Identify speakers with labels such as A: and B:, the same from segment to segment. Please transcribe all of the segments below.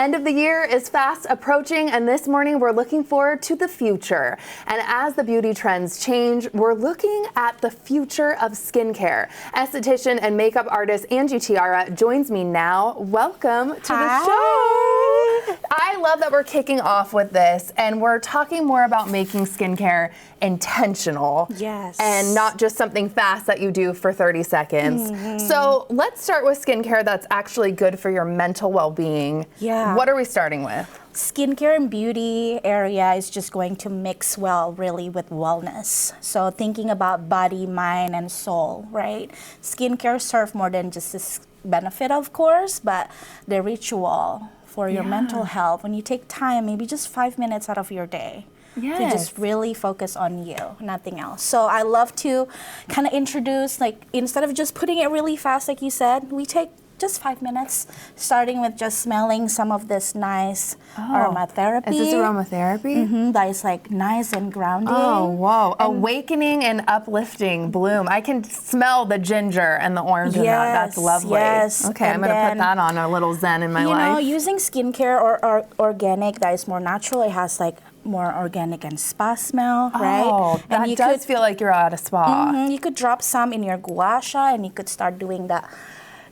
A: end of the year is fast approaching, and this morning we're looking forward to the future. And as the beauty trends change, we're looking at the future of skincare. Esthetician and makeup artist Angie Tiara joins me now. Welcome to the show. I love that we're kicking off with this, and we're talking more about making skincare intentional.
B: Yes.
A: And not just something fast that you do for 30 seconds. So let's start with skincare that's actually good for your mental well-being.
B: Yeah.
A: What are we starting with?
B: Skincare and beauty area is just going to mix well really with wellness. So thinking about body, mind, and soul, right? Skincare serve more than just this benefit, of course, but the ritual for your mental health. When you take time, maybe just 5 minutes out of your day, to just really focus on you, nothing else. So I love to kind of introduce, like, instead of just putting it really fast, like you said, we take just 5 minutes, starting with just smelling some of this nice aromatherapy.
A: Is this aromatherapy?
B: That is like nice and grounding.
A: Oh, whoa. Awakening and uplifting bloom. I can smell the ginger and the orange in that. That's lovely.
B: Yes.
A: Okay, I'm going to put that on, a little zen in my life.
B: You know, using skincare or organic that is more natural, it has like more organic and spa smell, right?
A: Oh, that
B: and
A: does feel like you're at a spa.
B: You could drop some in your gua sha and you could start doing that,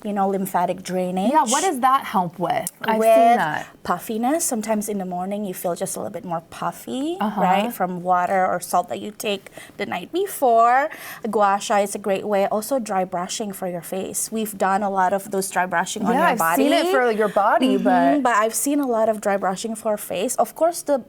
B: you know, lymphatic drainage.
A: Yeah, what does that help with? I've
B: with
A: seen that.
B: Puffiness. Sometimes in the morning you feel just a little bit more puffy, right? From water or salt that you take the night before. Gua sha is a great way. Also dry brushing for your face. We've done a lot of those dry brushing on your
A: I've
B: body.
A: seen it for your body, but
B: I've seen a lot of dry brushing for face. Of course, the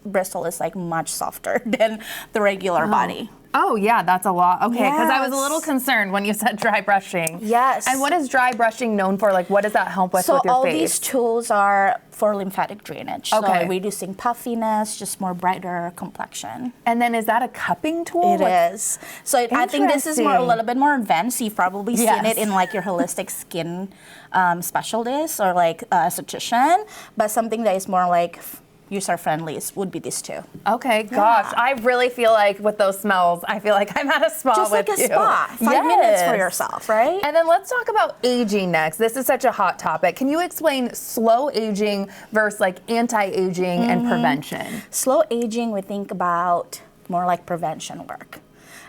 B: bristle is like much softer than the regular body.
A: oh yeah, that's a lot. Okay, because I was a
B: Yes.
A: little concerned when you said dry brushing.
B: Yes.
A: And what is dry brushing known for? Like, what does that help with your
B: all
A: face?
B: these tools are for lymphatic drainage.
A: Okay.
B: So reducing puffiness, just more brighter complexion.
A: And then is that a cupping tool?
B: It is. So I think this is more a little bit more advanced. You've probably seen it in like your holistic skin specialist or like esthetician, but something that is more like user-friendly would be these two.
A: Okay, gosh, I really feel like with those smells, I feel like I'm at a spa
B: Just
A: with
B: like a
A: you.
B: spa. 5 minutes for yourself, right?
A: And then let's talk about aging next. This is such a hot topic. Can you explain slow aging versus like anti-aging and prevention?
B: Slow aging, we think about more like prevention work.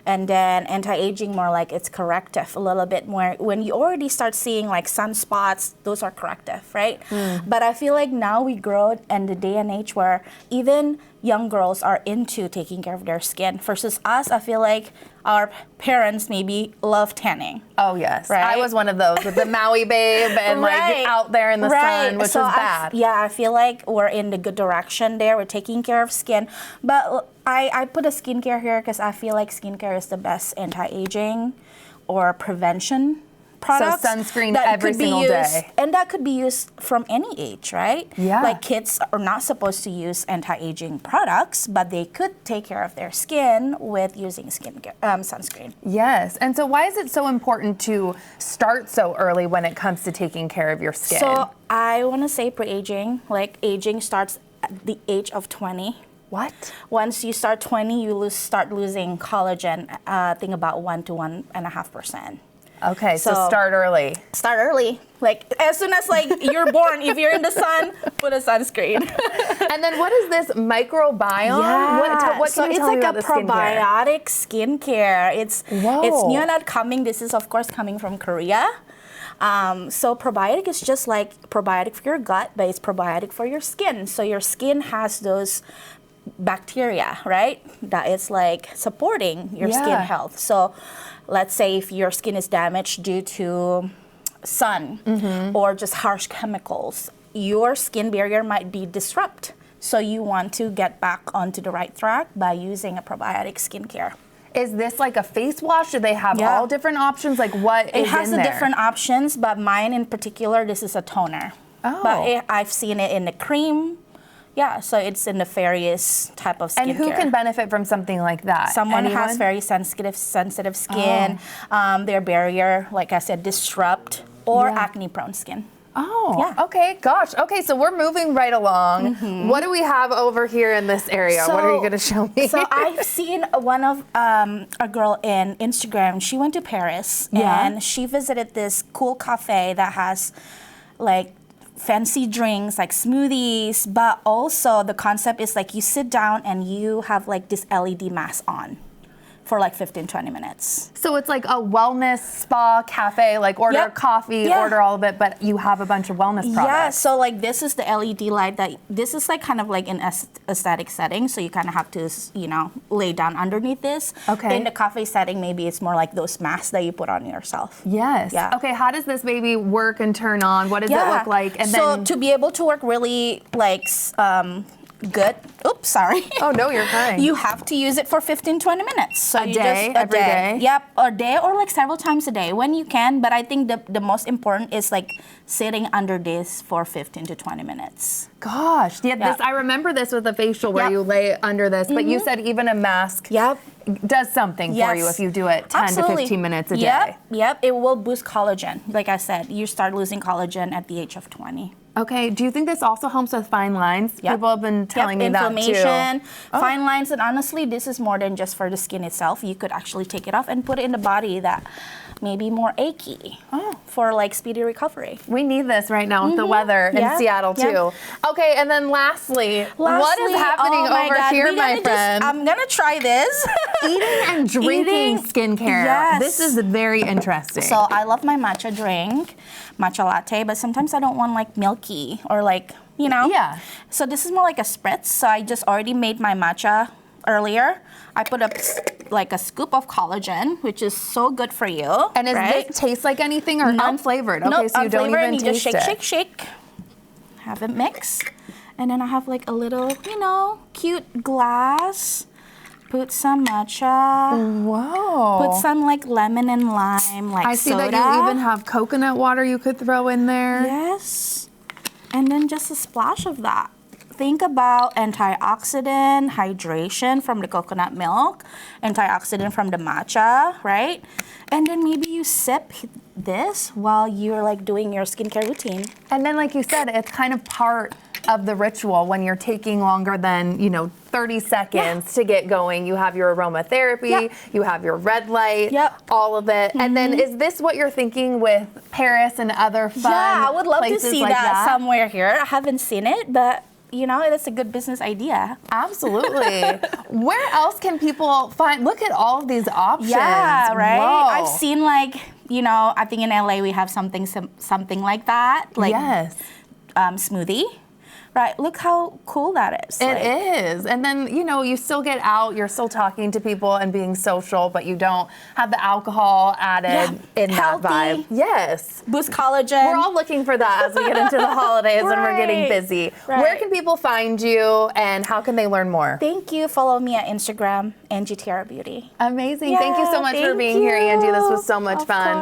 B: And then anti-aging, more like it's corrective, a little bit more. When you already start seeing like sunspots, those are corrective, right? But I feel like now we grow in the day and age where even young girls are into taking care of their skin. Versus us, I feel like our parents maybe love tanning.
A: Oh yes,
B: Right?
A: I was one of those with the Maui babe and like out there in the sun, which was bad.
B: I feel like we're in the good direction there. We're taking care of skin. But I put a skincare here because I feel like skincare is the best anti-aging or prevention products.
A: So sunscreen every single day.
B: And that could be used from any age, right?
A: Yeah.
B: Like kids are not supposed to use anti-aging products, but they could take care of their skin with using sunscreen.
A: Yes, and so why is it so important to start so early when it comes to taking care of your skin?
B: So I want to say pre-aging, like aging starts at the age of 20.
A: What?
B: Once you start 20, you start losing collagen, think about 1 to 1.5%.
A: Okay, so start early.
B: Start early. Like as soon as like you're born, if you're in the sun, put a sunscreen.
A: And then what is this microbiome?
B: Yeah.
A: What can you tell me about the
B: it's like a probiotic skincare. It's new and upcoming. This is of course coming from Korea. So probiotic is just like probiotic for your gut, but it's probiotic for your skin. So your skin has those bacteria, right? That is like supporting your skin health. So let's say if your skin is damaged due to sun or just harsh chemicals, your skin barrier might be disrupted. So you want to get back onto the right track by using a probiotic skincare.
A: Is this like a face wash? Do they have all different options? Like what is in there?
B: It has the different options, but mine in particular, this is a toner.
A: Oh.
B: But I've seen it in the cream. Yeah, so it's in the various type of skincare.
A: And who can benefit from something like that?
B: Someone who has very sensitive skin, their barrier, like I said, disrupt, or acne-prone skin.
A: Oh,
B: Yeah.
A: okay, gosh. Okay, so we're moving right along. What do we have over here in this area? What are you going to show me?
B: So I've seen one of a girl in Instagram. She went to Paris and she visited this cool cafe that has like fancy drinks like smoothies, but also the concept is like you sit down and you have like this LED mask on for like 15-20 minutes.
A: So it's like a wellness spa cafe, like order coffee, order all of it, but you have a bunch of wellness products.
B: Yeah, so like this is the LED light that, this is like kind of like an aesthetic setting, so you kind of have to, you know, lay down underneath this.
A: Okay.
B: In the cafe setting, maybe it's more like those masks that you put on yourself.
A: Yes.
B: Yeah.
A: Okay, how does this baby work and turn on? What does it look like? And
B: so
A: then
B: to be able to work really like good, oops, sorry.
A: Oh no, you're fine.
B: You have to use it for 15-20 minutes. So
A: A day, every day?
B: Yep, a day or like several times a day when you can. But I think the most important is like sitting under this for 15-20 minutes.
A: Gosh, yeah, this, I remember this with a facial where you lay under this, but you said even a mask does something for you if you do it 10 to 15 minutes a day.
B: Yep, it will boost collagen. Like I said, you start losing collagen at the age of 20.
A: Okay, do you think this also helps with fine lines? People have been telling me that too.
B: Inflammation, fine lines, and honestly, this is more than just for the skin itself. You could actually take it off and put it in the body that may be more achy for like speedy recovery.
A: We need this right now with the weather in Seattle too. Okay, and then lastly, what is happening over here, my friend?
B: I'm gonna try this.
A: Eating and drinking skincare.
B: Yes.
A: This is very interesting.
B: So I love my matcha drink, matcha latte, but sometimes I don't want like milky or like, you know.
A: Yeah.
B: So this is more like a spritz. So I just already made my matcha earlier. I put up like a scoop of collagen, which is so good for you.
A: And does this taste like anything or unflavored? Okay, so you don't even taste it.
B: Just shake. Have it mix. And then I have like a little, you know, cute glass. Put some matcha.
A: Whoa.
B: Put some like lemon and lime, like
A: I see
B: soda.
A: that you even have coconut water you could throw in there.
B: Yes. And then just a splash of that. Think about antioxidant, hydration from the coconut milk, antioxidant from the matcha, right? And then maybe you sip this while you're like doing your skincare routine.
A: And then like you said, it's kind of part of the ritual when you're taking longer than, 30 seconds to get going. You have your aromatherapy, you have your red light, all of it. And then is this what you're thinking with Paris and other fun
B: I would love to see
A: like
B: that somewhere here. I haven't seen it, but it's a good business idea.
A: Absolutely. Where else can people find, look at all of these options.
B: Yeah, right?
A: Whoa.
B: I've seen like, I think in LA we have something like that. Like smoothie. Right, look how cool that is.
A: It is. And then, you still get out, you're still talking to people and being social, but you don't have the alcohol added in
B: Healthy.
A: that vibe. Yes.
B: Boost collagen.
A: We're all looking for that as we get into the holidays and we're getting busy.
B: Right.
A: Where can people find you and how can they learn more?
B: Thank you. Follow me at Instagram, Angie Tiara Beauty.
A: Amazing. Thank you so much for being here, Angie. This was so much fun.